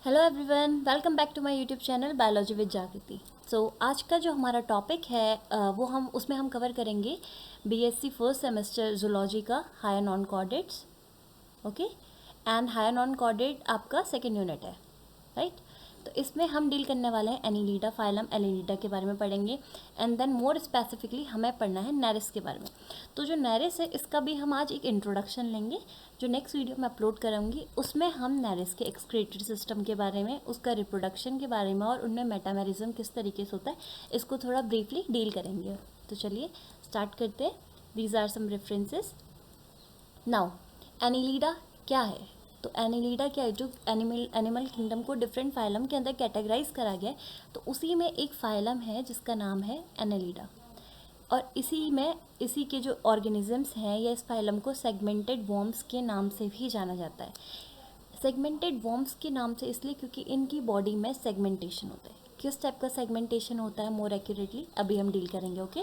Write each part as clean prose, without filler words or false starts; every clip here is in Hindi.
Hello everyone, welcome back to my YouTube channel biology with Jagriti. आज का जो हमारा टॉपिक है वो हम कवर करेंगे बीएससी फर्स्ट सेमेस्टर जूलॉजी का higher non chordates. Okay, and higher non chordate आपका सेकेंड यूनिट है, राइट। तो इसमें हम डील करने वाले हैं एनीलिडा फाइलम एनीलिडा के बारे में पढ़ेंगे, एंड देन मोर स्पेसिफिकली हमें पढ़ना है नेरिस के बारे में। तो जो नेरिस है इसका भी हम आज एक इंट्रोडक्शन लेंगे। जो नेक्स्ट वीडियो मैं अपलोड करूँगी उसमें हम नेरिस के एक्सक्रीटरी सिस्टम के बारे में, उसका रिप्रोडक्शन के बारे में और उनमें मेटामेरिज्म किस तरीके से होता है इसको थोड़ा ब्रीफली डील करेंगे। तो चलिए स्टार्ट करते हैं। These are some references. Now Annelida क्या है? तो एनीलिडा क्या है? जो एनिमल किंगडम को डिफरेंट फाइलम के अंदर कैटेगराइज करा गया है, तो उसी में एक फाइलम है जिसका नाम है एनीलिडा, और इसी के जो ऑर्गेनिजम्स हैं या इस फाइलम को सेगमेंटेड वॉर्म्स के नाम से भी जाना जाता है। सेगमेंटेड वॉर्म्स के नाम से इसलिए क्योंकि इनकी बॉडी में सेगमेंटेशन होता है। किस टाइप का सेगमेंटेशन होता है मोर एक्यूरेटली अभी हम डील करेंगे। ओके,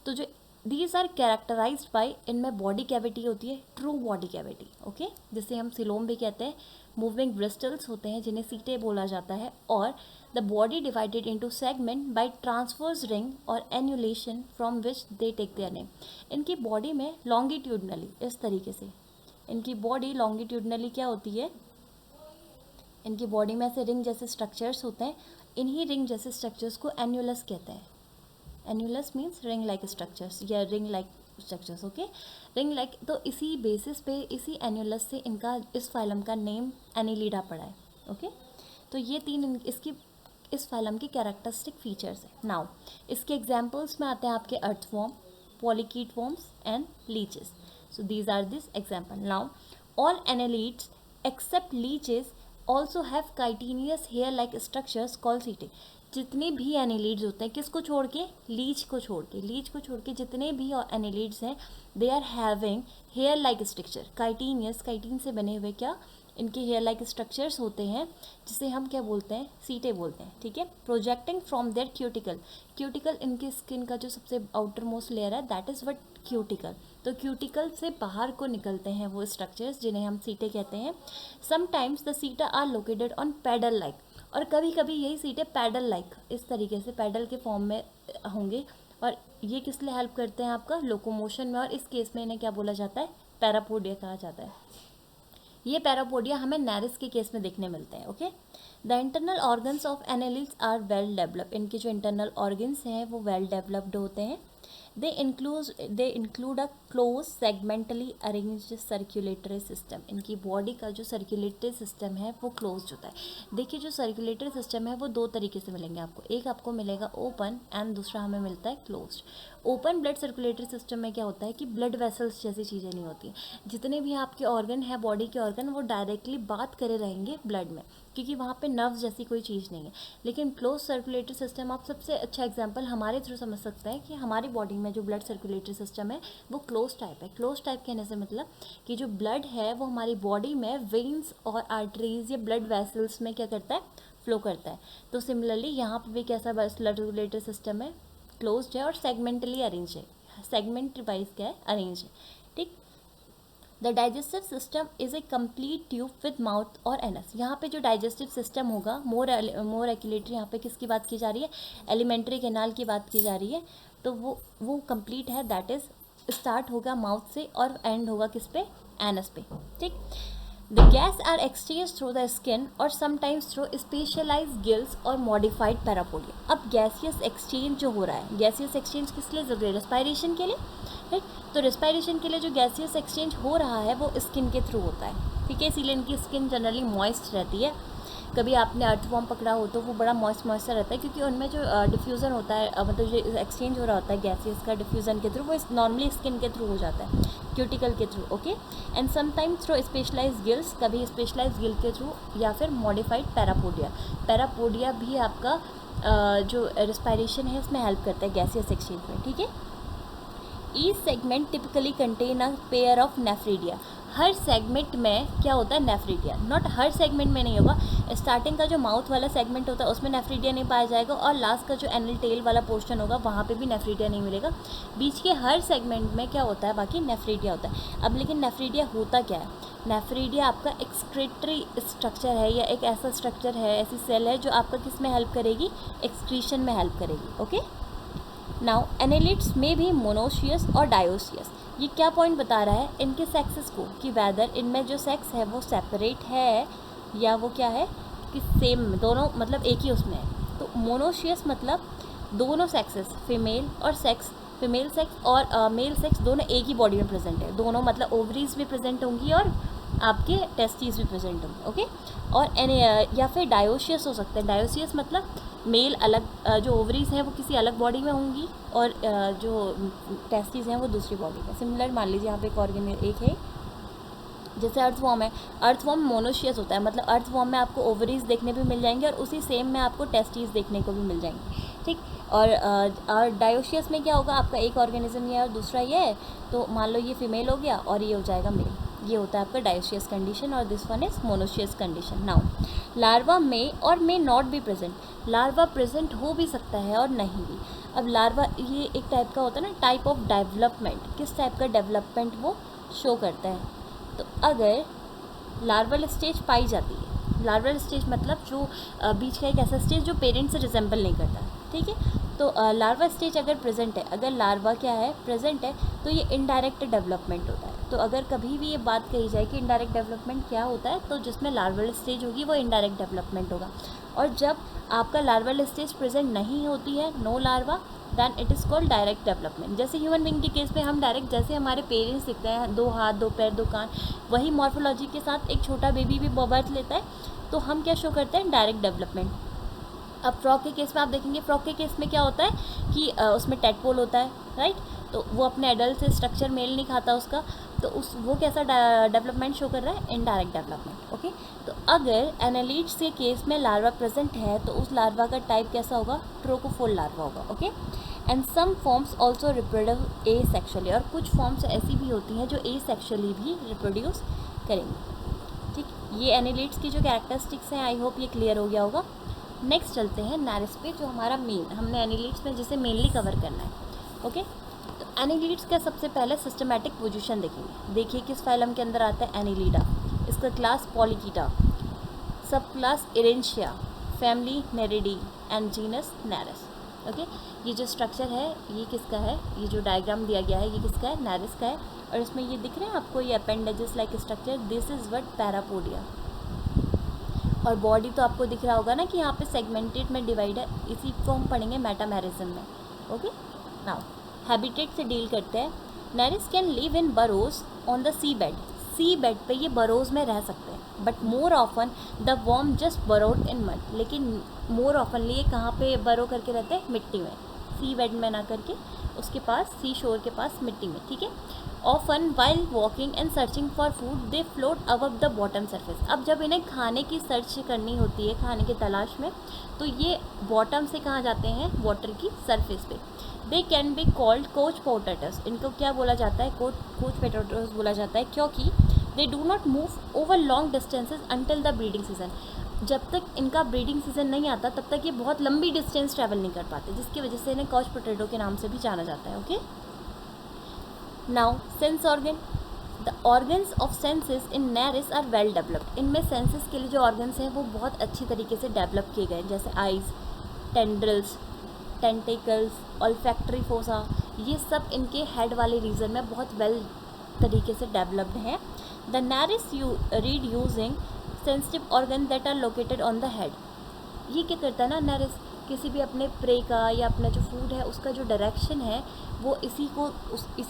तो जो दीज आर कैरेक्टराइज्ड बाय, इनमें बॉडी कैविटी होती है, ट्रू बॉडी कैविटी। ओके, जिसे हम सिलोम भी कहते हैं। मूविंग ब्रिस्टल्स होते हैं जिन्हें सीटे बोला जाता है, और the body divided into segment by transverse ring or annulation from which they take their name. इनकी बॉडी में लॉन्गिट्यूडनली इस तरीके से इनकी बॉडी लॉन्गिट्यूडनली क्या होती है, इनकी बॉडी में ऐसे रिंग जैसे स्ट्रक्चर्स होते हैं। इन्हीं रिंग जैसे स्ट्रक्चर्स को एन्यूलस कहते हैं। Annulus means ring like structures या ring like structures. Okay, ring like, तो इसी बेसिस पे, इसी एन्यूलस से इनका इस फाइलम का नेम एनीलिडा पड़ा है। ओके, तो ये तीन इसकी इस फाइलम की कैरेक्टरिस्टिक फीचर्स है। नाउ इसके एग्जाम्पल्स में आते हैं आपके earthworm, polychaete worms and leeches. So these are this example. Now all annelids except leeches also have chitinous hair like structures called setae. जितने भी एनेलिड्स होते हैं, किसको छोड़ के? लीच को छोड़ के जितने भी एनेलिड्स हैं, they are having hair like structure. Chitinous, chitin से बने हुए क्या इनके हेयर लाइक स्ट्रक्चर्स होते हैं, जिसे हम क्या बोलते हैं? सीटे बोलते हैं। ठीक है, projecting from their cuticle. Cuticle इनकी स्किन का जो सबसे आउटर मोस्ट लेयर है, दैट इज़ व्हाट क्यूटिकल। तो क्यूटिकल से बाहर को निकलते हैं वो स्ट्रक्चर्स जिन्हें हम सीटे कहते हैं। Sometimes the seta are located on paddle like, और कभी कभी यही सीटें पैडल लाइक इस तरीके से पैडल के फॉर्म में होंगे, और ये किस लिए हेल्प करते हैं? आपका लोकोमोशन में, और इस केस में इन्हें क्या बोला जाता है? पैरापोडिया कहा जाता है। ये पैरापोडिया हमें नेरिस के केस में देखने मिलते हैं। Okay, the internal organs of annelids are well developed. इनके जो इंटरनल ऑर्गन्स हैं वो वेल डेवलप्ड होते हैं। They include a close segmentally arranged circulatory system. इनकी बॉडी का जो सर्कुलेटरी सिस्टम है वो क्लोज होता है। देखिए, जो सर्कुलेटरी सिस्टम है वो दो तरीके से मिलेंगे आपको। एक आपको मिलेगा ओपन एंड दूसरा हमें मिलता है closed. Open blood circulatory system में क्या होता है कि ब्लड वेसल्स जैसी चीज़ें नहीं होती। जितने भी आपके ऑर्गन हैं, बॉडी के ऑर्गन, वो डायरेक्टली बात करे रहेंगे ब्लड में, क्योंकि वहाँ पे नर्व्स जैसी कोई चीज़ नहीं है। लेकिन क्लोज सर्कुलेटरी सिस्टम, आप सबसे अच्छा एग्जांपल हमारे थ्रू समझ सकते हैं कि हमारी बॉडी में जो ब्लड सर्कुलेटरी सिस्टम है वो क्लोज टाइप है। क्लोज टाइप कहने से मतलब कि जो ब्लड है वो हमारी बॉडी में वेन्स और आर्टरीज या ब्लड वेसल्स में क्या करता है? फ्लो करता है। तो सिमिलरली यहाँ पर भी कैसा ब्लड सर्कुलेटरी सिस्टम है? क्लोज्ड है और सेगमेंटली अरेंज है। सेगमेंट वाइज क्या है? अरेंज है। ठीक। The digestive system is A complete tube with mouth और एनस। यहाँ पे जो डाइजेस्टिव सिस्टम होगा, मोर एक्यूरेटली यहाँ पे किसकी बात की जा रही है? एलिमेंट्री कैनाल की बात की जा रही है। तो वो कंप्लीट है, दैट इज़ स्टार्ट होगा माउथ से और एंड होगा किस पे? एनस पे। ठीक। The gas are exchange through the skin और समटाइम्स थ्रू स्पेशलाइज गिल्स और मॉडिफाइड पैरापोडिया। अब गैसियस एक्सचेंज जो हो रहा है, गैसियस एक्सचेंज किस लिए जरूरी है? रेस्पायरेशन के लिए, राइट। तो रेस्पायरेशन के लिए जो गैसियस एक्सचेंज हो रहा है वो स्किन के थ्रू होता है। ठीक है, इसीलिए इनकी स्किन जनरली मॉइस्ट रहती है। कभी आपने अर्थवॉर्म पकड़ा हो तो वो बड़ा मॉइस्ट रहता है, क्योंकि उनमें जो डिफ्यूज़न होता है, मतलब जो एक्सचेंज हो रहा होता है गैसेस का डिफ्यूज़न के थ्रू, वो नॉर्मली स्किन के थ्रू हो जाता है, क्यूटिकल के through. Okay, and sometimes through specialise gills, कभी स्पेशलाइज गिल के थ्रू, या फिर मॉडिफाइड पैरापोडिया। पैरापोडिया भी आपका जो रेस्पायरेशन है इसमें हेल्प करता है गैसियस एक्सचेंज में। ठीक है। Each segment typically contain a pair of nephridia. Her segment में क्या होता है, नेफ्रिडिया। नॉट हर सेगमेंट में नहीं होगा, स्टार्टिंग का जो माउथ वाला सेगमेंट होता है उसमें नेफ्रिडिया नहीं पाया जाएगा, और लास्ट का जो एनल टेल वाला पोर्शन होगा वहाँ पे भी नेफ्रिडिया नहीं मिलेगा। बीच के हर सेगमेंट में क्या होता है, बाकी नेफ्रिडिया होता है। अब लेकिन नेफ्रिडिया होता क्या है, नेफ्रिडिया आपका एक्सक्रीटरी स्ट्रक्चर है, या एक ऐसा स्ट्रक्चर है, ऐसी सेल है जो आपका किस में हेल्प करेगी, एक्सक्रीशन में हेल्प करेगी। ओके, नाउ एनालिट्स में भी मोनोशियस और डायोशियस। ये क्या पॉइंट बता रहा है, इनके सेक्सेस को, कि वेदर इनमें जो सेक्स है वो सेपरेट है या वो क्या है कि सेम, दोनों मतलब एक ही उसमें है। तो मोनोशियस मतलब दोनों सेक्सेस, फीमेल सेक्स और मेल सेक्स दोनों एक ही बॉडी में प्रेजेंट है, दोनों मतलब ओवरीज भी प्रेजेंट होंगी और आपके टेस्टिस भी प्रेजेंट होंगे। ओके, और या फिर डायोशियस हो सकते हैं। डायोशियस मतलब मेल अलग, जो ओवरीज हैं वो किसी अलग बॉडी में होंगी, और जो टेस्टिस हैं वो दूसरी बॉडी में। सिमिलर मान लीजिए यहाँ पे एक है, जैसे अर्थवॉर्म है, अर्थवॉर्म मोनोशियस होता है, मतलब अर्थवॉर्म में आपको ओवरीज देखने भी मिल जाएंगे और उसी सेम में आपको टेस्टिस देखने को भी मिल जाएंगे, ठीक। और डायोशियस में क्या होगा, आपका एक ऑर्गेनिज्म ये है और दूसरा ये है, तो मान लो ये फीमेल हो गया और ये हो जाएगा मेल, ये होता है आपका डायोशियस कंडीशन, और this one is monoecious condition. Now larva में और may not be present, larva present हो भी सकता है और नहीं भी। अब लार्वा ये एक टाइप का होता है ना, टाइप ऑफ डेवलपमेंट, किस टाइप का डेवलपमेंट वो शो करता है। तो अगर लार्वल स्टेज पाई जाती है, लार्वल स्टेज मतलब जो बीच का एक ऐसा स्टेज जो पेरेंट से रिजेंबल नहीं करता, ठीक है। तो लार्वा स्टेज अगर प्रेजेंट है, अगर लार्वा क्या है प्रेजेंट है, तो ये इनडायरेक्ट डेवलपमेंट होता है। तो अगर कभी भी ये बात कही जाए कि इनडायरेक्ट डेवलपमेंट क्या होता है, तो जिसमें लार्वल स्टेज होगी वो इनडायरेक्ट डेवलपमेंट होगा। और जब आपका लार्वल स्टेज प्रेजेंट नहीं होती है, no larva, then it is called direct development. जैसे ह्यूमन बीइंग के केस में हम डायरेक्ट, जैसे हमारे पेरेंट्स दिखते हैं, 2 हाथ 2 पैर 2 कान, वही मॉर्फोलॉजी के साथ एक छोटा बेबी भी बर्थ लेता है, तो हम क्या शो करते हैं, डायरेक्ट डेवलपमेंट। अब फ्रॉग के केस में आप देखेंगे, फ्रॉग के केस में क्या होता है कि उसमें टेडपोल होता है, राइट। तो वो अपने एडल्ट से स्ट्रक्चर मेल नहीं खाता उसका, तो वो कैसा डेवलपमेंट शो कर रहा है, इनडायरेक्ट डेवलपमेंट। ओके, तो अगर एनालिड्स के केस में लार्वा प्रेजेंट है, तो उस लार्वा का टाइप कैसा होगा, ट्रोकोफोल लार्वा होगा। Okay, and some forms also reproduce asexually, और कुछ फॉर्म्स ऐसी भी होती हैं जो एसेक्सुअली भी रिप्रोड्यूस करेंगी, ठीक। ये एनालिड्स की जो कैरेक्टरिस्टिक्स हैं, आई होप ये क्लियर हो गया होगा। नेक्स्ट चलते हैं नैरिस पे, जो हमारा मेन, हमने एनालिड्स में जिसे मेनली कवर करना है। ओके, तो एनालिड्स का सबसे पहले सिस्टमैटिक पोजीशन देखेंगे। देखिए किस फाइलम के अंदर आता है, एनालिडा, इसका class Polychaeta, sub class Errantia, family Nereidae and genus Nereis. Okay, ये जो स्ट्रक्चर है ये किसका है, ये जो डायग्राम दिया गया है ये किसका है, नैरिस का है। और इसमें ये दिख रहे हैं आपको, ये appendages like structure, this is what parapodia. और बॉडी तो आपको दिख रहा होगा ना कि यहाँ पे सेगमेंटेड में डिवाइड है, इसी को हम पढ़ेंगे मेटामेरिज्म में। ओके, नाउ हैबिटेट से डील करते हैं। Nereis can live in burrows on the sea bed, sea bed पे ये बरोज में रह सकते हैं, but more often the worm just burrowed in mud, लेकिन मोर ऑफनली ये कहाँ पे बरो करके रहते हैं, मिट्टी में, सी बेड में ना करके उसके पास, सी शोर के पास मिट्टी में, ठीक है। Often while walking and searching for food they float above the bottom surface. अब जब इन्हें खाने की सर्च करनी होती है, खाने की तलाश में, तो ये बॉटम से कहाँ जाते हैं, वाटर की सरफेस पे। They can be called coach potatoes, इनको क्या बोला जाता है, कोच पोटैटोस बोला जाता है, क्योंकि they do not move over long distances until the breeding season. जब तक इनका ब्रीडिंग सीजन नहीं आता तब तक ये बहुत लंबी डिस्टेंस ट्रैवल नहीं कर पाते, जिसकी वजह से इन्हें कॉच पोटैटो के नाम से भी जाना जाता है। Okay, now sense organ, the organs of senses in Nereis are well developed. इनमें सेंसेस के लिए जो ऑर्गन्स हैं वो बहुत अच्छी तरीके से डेवलप किए गए, जैसे eyes, tendrils, tentacles, olfactory fossa, ये सब इनके हेड वाले रीजन में बहुत वेल तरीके से डेवलप्ड हैं। The Nereis read using sensitive organ that are located on the head. ये क्या करता है ना, नैरिस किसी भी अपने प्रे का या अपना जो फूड है उसका जो डायरेक्शन है वो इसी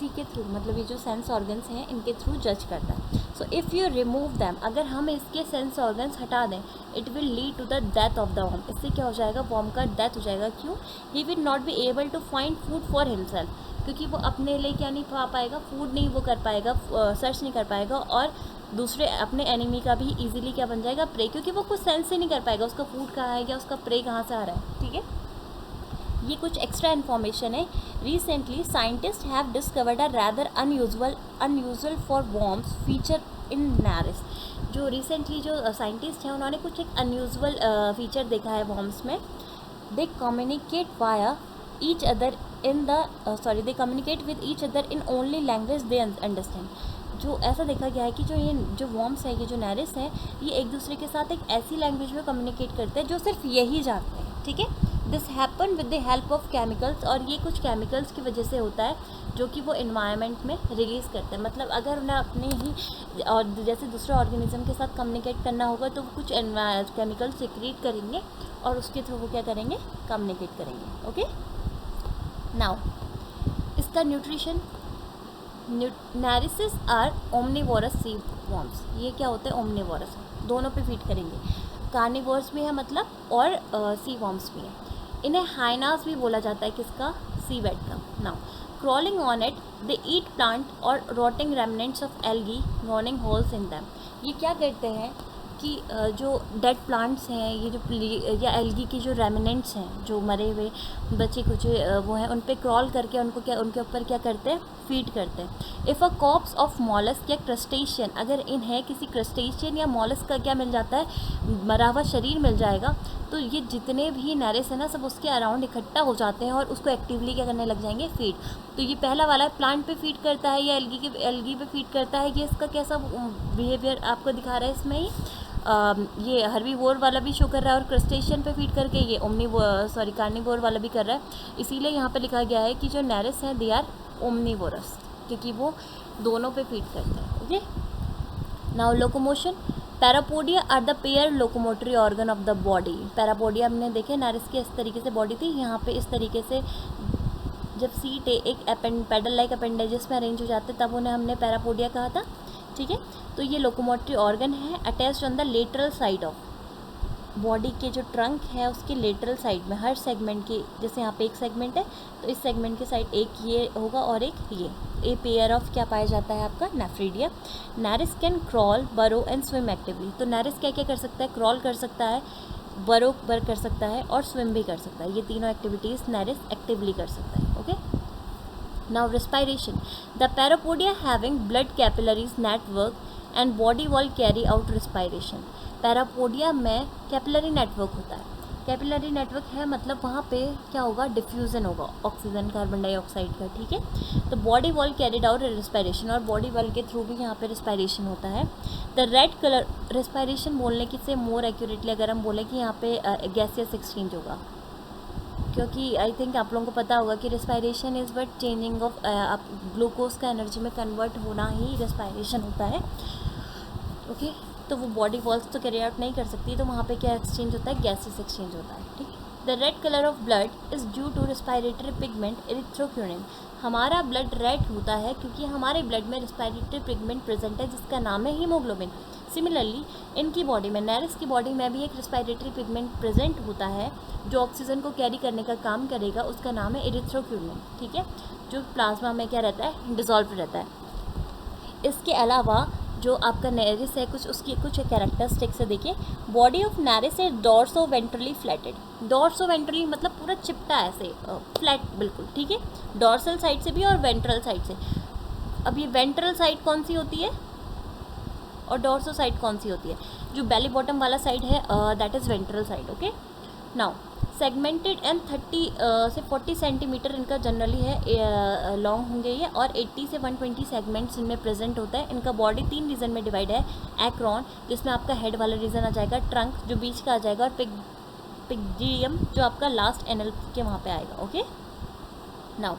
के थ्रू, मतलब ये जो सेंस ऑर्गन्स हैं इनके थ्रू जज करता है। So if you remove them, अगर हम इसके सेंस ऑर्गन्स हटा दें, it will lead to the death of the worm. इससे क्या हो जाएगा, वॉर्म का डेथ हो जाएगा। क्यों, he will not be able to find food for himself, क्योंकि वो अपने लिए क्या नहीं पा पाएगा, फूड नहीं वो कर पाएगा, सर्च नहीं कर पाएगा, और दूसरे अपने एनिमी का भी इजीली क्या बन जाएगा, प्रे, क्योंकि वो कुछ सेंस ही नहीं कर पाएगा उसका फूड कहाँ है या उसका प्रे कहाँ से आ रहा है, ठीक है। ये कुछ एक्स्ट्रा इन्फॉर्मेशन है। Recently scientist have discovered a rather unusual for worms feature in Norris. जो रिसेंटली जो साइंटिस्ट हैं उन्होंने कुछ एक अनयूजुअल फीचर देखा है वॉर्म्स में। दे communicate via each other they communicate with each other in only language they understand. जो ऐसा देखा गया है कि जो वॉर्म्स है, ये जो नारिस हैं, ये एक दूसरे के साथ एक ऐसी लैंग्वेज में कम्युनिकेट करते हैं जो सिर्फ यही जानते हैं, ठीक है। This happen with the help of chemicals, और ये कुछ केमिकल्स की वजह से होता है जो कि वो इन्वायरमेंट में रिलीज़ करते हैं। मतलब अगर उन्हें अपने ही और जैसे दूसरे ऑर्गेनिज्म के साथ कम्युनिकेट करना होगा तो वो कुछ केमिकल सिक्रीट करेंगे और उसके थ्रू वो क्या करेंगे, कम्युनिकेट करेंगे। ओके, नाउ इसका nutrition. Nereises are omnivorous sea worms. ये क्या होते हैं, ओमनिवोरस, दोनों पे फीड करेंगे। कार्निवोर्स भी है मतलब, और सी वॉर्म्स भी हैं। इन्हें हाइनास भी बोला जाता है, किसका, सी वेट का। Now crawling on it they eat plant or rotting remnants of algae gnawing holes in them. ये क्या करते हैं कि जो डेड प्लांट्स हैं, ये जो या एल्गी की जो रेमिनेंट्स हैं, जो मरे हुए बचे कुछ वो हैं, उन पे क्रॉल करके उनको क्या, उनके ऊपर क्या करते हैं, फीड करते हैं। If a cops of mollusc या क्रस्टेशियन, अगर इन्हें किसी क्रस्टेशियन या मॉलस्क का क्या मिल जाता है, मरा हुआ शरीर मिल जाएगा, तो ये जितने भी नारिस है ना, सब उसके अराउंड इकट्ठा हो जाते हैं और उसको एक्टिवली क्या करने लग जाएंगे, फीड। तो ये पहला वाला प्लांट पे फीड करता है या एल्गी पे फीड करता है। ये इसका कैसा बिहेवियर आपको दिखा रहा है इसमें ही। ये हर्बीवोर वाला भी शो कर रहा है और क्रस्टेशियन पे फीड करके ये कार्निवोर वाला भी कर रहा है। इसीलिए यहाँ पे लिखा गया है कि जो नारिस हैं दे आर ओमनिवोरस, क्योंकि वो दोनों पे फीड करते हैं। Okay, now locomotion. Parapodia are the pair locomotory organ of the body. Parapodia हमने देखे नारिस की इस तरीके से बॉडी थी, यहाँ पे इस तरीके से जब सीट एक पेडल लाइक अपेंडेजेस में अरेंज हो जाते तब उन्हें हमने पैरापोडिया कहा था, ठीक है। तो ये लोकोमोटरी ऑर्गन है attached on the lateral side of body के, जो ट्रंक है उसके लेटरल साइड में, हर सेगमेंट के, जैसे यहाँ पे एक सेगमेंट है तो इस सेगमेंट के साइड एक ये होगा और एक ये। ए पेयर ऑफ क्या पाया जाता है आपका, नेफ्रीडिया। नारिस कैन क्रॉल, बरो एंड स्विम एक्टिवली। तो नारिस क्या क्या कर सकता है, क्रॉल कर सकता है, बरो कर सकता है और स्विम भी कर सकता है। ये तीनों एक्टिविटीज़ नारिस एक्टिवली कर सकता है। Okay, now respiration. The parapodia having blood capillaries network and body wall carry out respiration. Parapodia में कैपिलरी नेटवर्क होता है। कैपिलरी नेटवर्क है मतलब वहाँ पे क्या होगा, डिफ्यूज़न होगा ऑक्सीजन कार्बन डाइऑक्साइड का, ठीक है। तो body wall carried out respiration, और बॉडी वॉल के थ्रू भी यहाँ पे रिस्पायरेशन होता है। द रेड कलर रिस्पायरेशन बोलने की से मोर एक्यूरेटली अगर हम बोलें कि यहाँ पे गैसियस एक्सचेंज होगा, क्योंकि आई थिंक आप लोगों को पता होगा कि respiration is but changing of आप ग्लूकोज का एनर्जी में कन्वर्ट होना ही रिस्पायरेशन होता है। ओके, तो वो बॉडी वॉल्स तो कैरी आउट नहीं कर सकती, तो वहाँ पे क्या एक्सचेंज होता है, गैसेस एक्सचेंज होता है, ठीक है। The red colour of blood is due to respiratory pigment erythrocruorin. हमारा ब्लड रेड होता है क्योंकि हमारे ब्लड में रिस्पायरेटरी पिगमेंट प्रेजेंट है जिसका नाम है हीमोग्लोबिन। सिमिलरली इनकी बॉडी में, नारिस की बॉडी में भी एक रिस्पायरेटरी पिगमेंट प्रेजेंट होता है जो ऑक्सीजन को कैरी करने का काम करेगा, उसका नाम है एरिथ्रोक्यूनिन, ठीक है, जो प्लाज्मा में क्या रहता है, डिसॉल्व रहता है। इसके अलावा जो आपका नारिस है कुछ उसकी कुछ कैरेक्टरिस्टिक्स है, देखिए। Body of Nereis is dorsoventrally flattened. Dorso ventrally मतलब पूरा चिपटा ऐसे फ्लैट बिल्कुल, ठीक है, डॉर्सल साइड से भी और वेंट्रल साइड से। अब ये वेंट्रल साइड कौन सी होती है और डॉर्सो साइड कौन सी होती है, जो बेली बॉटम वाला साइड है that is ventral side. Okay, now segmented and 30 से 40 सेंटीमीटर इनका जनरली है लॉन्ग होंगे ये, और 80 से 120 सेगमेंट्स इनमें प्रेजेंट होता है। इनका बॉडी 3 रीजन में डिवाइड है। एक्रोन जिसमें आपका हेड वाला रीजन आ जाएगा, ट्रंक जो बीच का आ जाएगा, और पिग्जियम जो आपका लास्ट एनल के वहाँ पे आएगा। Okay, now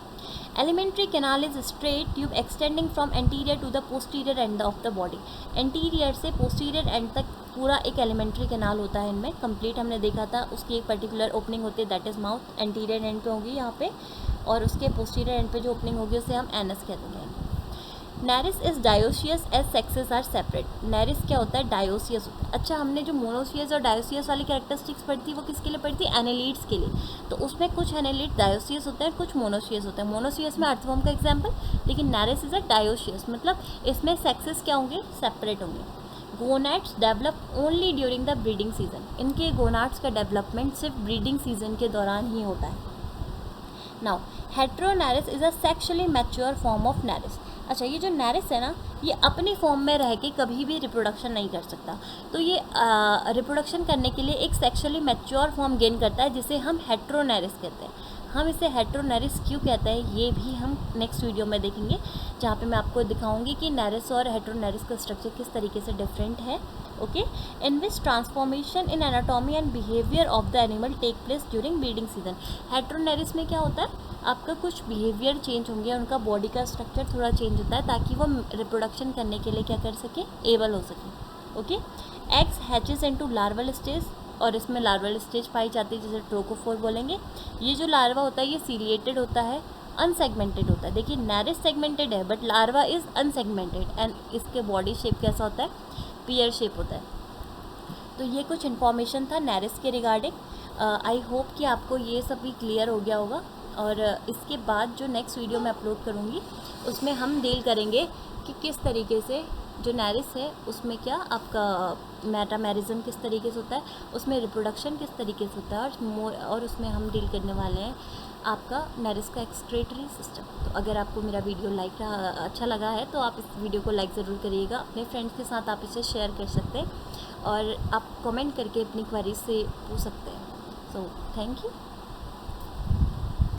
alimentary canal is straight tube extending from anterior to the posterior end of the body. Anterior से पोस्टीरियर एंड तक पूरा एक एलिमेंट्री कैनाल होता है इनमें, कंप्लीट हमने देखा था। उसकी एक पर्टिकुलर ओपनिंग होती है that is mouth, anterior and पे होगी यहाँ पे, और उसके पोस्टीरियर एंड पे जो ओपनिंग होगी उसे हम एनस कहते हैं। Nereis is dioecious as sexes are separate. Nereis क्या होता है, डायोसियस होता है। अच्छा, हमने जो मोनोसियस और डायोसियस वाली कैरेक्टरिस्टिक्स पढ़ी थी वो किसके लिए पढ़ी थी, एनालिड्स के लिए। तो उसमें कुछ एनालिड डायोसियस होते हैं, कुछ मोनोसियस होते हैं। मोनोसियस में अर्थवर्म का एग्जाम्पल, लेकिन नारिस इज अ डायोसियस, मतलब इसमें सेक्सेस क्या होंगे, सेपरेट होंगे। Gonads develop only during the breeding season. इनके गोनाड्स का डेवलपमेंट सिर्फ ब्रीडिंग सीजन के दौरान ही होता है। Now heteronereis is a sexually mature form of Nereis. अच्छा, ये जो नेरिस है ना, ये अपनी फॉर्म में रह के कभी भी रिप्रोडक्शन नहीं कर सकता, तो ये रिप्रोडक्शन करने के लिए एक सेक्सुअली मैच्योर फॉर्म गेन करता है जिसे हम हेट्रोनेरिस कहते हैं। हम इसे हेट्रोनेरिस क्यों कहते हैं ये भी हम नेक्स्ट वीडियो में देखेंगे, जहाँ पे मैं आपको दिखाऊंगी कि नेरिस और हेट्रोनेरिस का स्ट्रक्चर किस तरीके से डिफरेंट है। Okay, in which transformation in anatomy and behaviour of the animal take place during breeding season. Heteronereis में क्या होता है, आपका कुछ बिहेवियर चेंज होंगे, उनका बॉडी का स्ट्रक्चर थोड़ा चेंज होता है ताकि वो रिप्रोडक्शन करने के लिए क्या कर सके, एबल हो सके। Okay, eggs hatches into larval stage, और इसमें लार्वल स्टेज पाई जाती है जिसे ट्रोकोफोर बोलेंगे। ये जो लार्वा होता है ये सीलिएटेड होता है, अनसेगमेंटेड होता है। देखिए नेरिस सेगमेंटेड है but larva is unsegmented and इसके बॉडी शेप कैसा होता है, पियर शेप होता है। तो ये कुछ इन्फॉर्मेशन था नेरिस के रिगार्डिंग। आई होप कि आपको ये सब भी क्लियर हो गया होगा। और इसके बाद जो नेक्स्ट वीडियो मैं अपलोड करूँगी उसमें हम डील करेंगे कि किस तरीके से जो नेरिस है उसमें क्या आपका मेटामेरिज्म किस तरीके से होता है, उसमें रिप्रोडक्शन किस तरीके से होता है, और उसमें हम डील करने वाले हैं आपका नेरिस का एक्सक्रीटरी सिस्टम। तो अगर आपको मेरा वीडियो अच्छा लगा है तो आप इस वीडियो को लाइक ज़रूर करिएगा, अपने फ्रेंड्स के साथ आप इसे शेयर कर सकते हैं और आप कमेंट करके अपनी क्वेरीज से पूछ सकते हैं। So thank you.